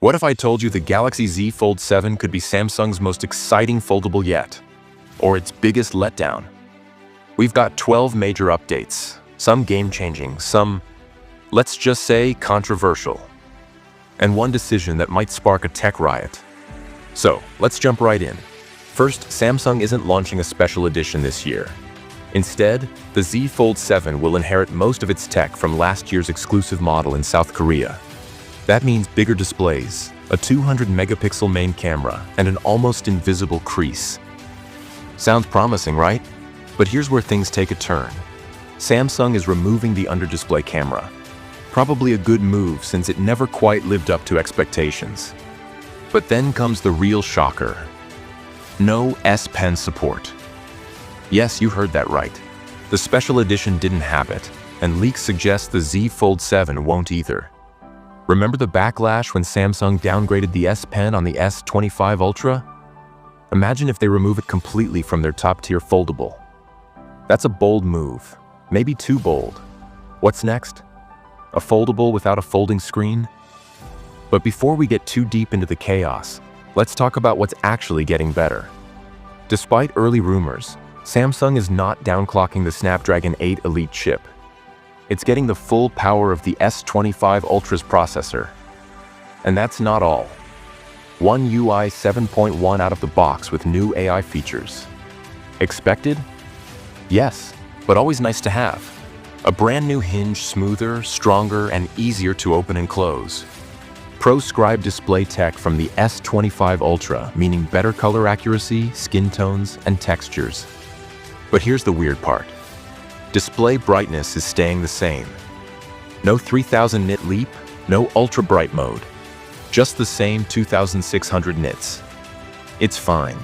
What if I told you the Galaxy Z Fold 7 could be Samsung's most exciting foldable yet? Or its biggest letdown? We've got 12 major updates, some game-changing, some, let's just say, controversial, and one decision that might spark a tech riot. So, let's jump right in. First, Samsung isn't launching a special edition this year. Instead, the Z Fold 7 will inherit most of its tech from last year's exclusive model in South Korea. That means bigger displays, a 200-megapixel main camera, and an almost invisible crease. Sounds promising, right? But here's where things take a turn. Samsung is removing the under-display camera. Probably a good move since it never quite lived up to expectations. But then comes the real shocker. No S Pen support. Yes, you heard that right. The special edition didn't have it, and leaks suggest the Z Fold 7 won't either. Remember the backlash when Samsung downgraded the S Pen on the S25 Ultra? Imagine if they remove it completely from their top-tier foldable. That's a bold move, maybe too bold. What's next? A foldable without a folding screen? But before we get too deep into the chaos, let's talk about what's actually getting better. Despite early rumors, Samsung is not downclocking the Snapdragon 8 Elite chip. It's getting the full power of the S25 Ultra's processor. And that's not all. One UI 7.1 out of the box with new AI features. Expected? Yes, but always nice to have. A brand new hinge, smoother, stronger, and easier to open and close. Proscribed display tech from the S25 Ultra, meaning better color accuracy, skin tones, and textures. But here's the weird part. Display brightness is staying the same. No 3000 nit leap, no ultra bright mode. Just the same 2600 nits. It's fine,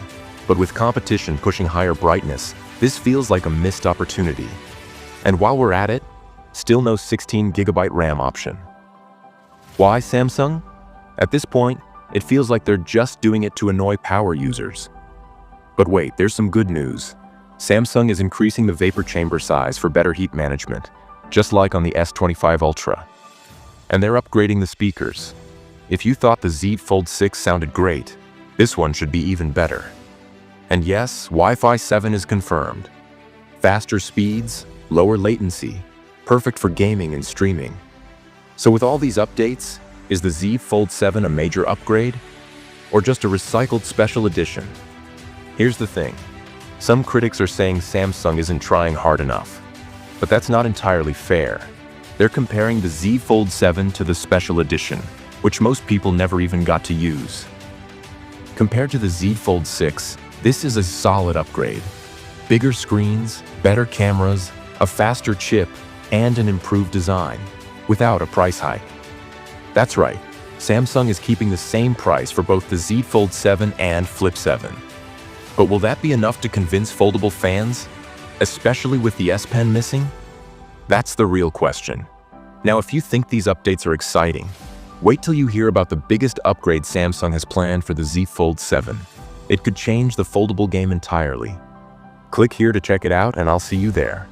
but with competition pushing higher brightness, this feels like a missed opportunity. And while we're at it, still no 16GB RAM option. Why Samsung? At this point, it feels like they're just doing it to annoy power users. But wait, there's some good news. Samsung is increasing the vapor chamber size for better heat management, just like on the S25 Ultra. And they're upgrading the speakers. If you thought the Z Fold 6 sounded great, this one should be even better. And yes, Wi-Fi 7 is confirmed. Faster speeds, lower latency, perfect for gaming and streaming. So with all these updates, is the Z Fold 7 a major upgrade? Or just a recycled special edition? Here's the thing. Some critics are saying Samsung isn't trying hard enough. But that's not entirely fair. They're comparing the Z Fold 7 to the special edition, which most people never even got to use. Compared to the Z Fold 6, this is a solid upgrade. Bigger screens, better cameras, a faster chip, and an improved design, without a price hike. That's right, Samsung is keeping the same price for both the Z Fold 7 and Flip 7. But will that be enough to convince foldable fans, especially with the S Pen missing? That's the real question. Now, if you think these updates are exciting, wait till you hear about the biggest upgrade Samsung has planned for the Z Fold 7. It could change the foldable game entirely. Click here to check it out, and I'll see you there.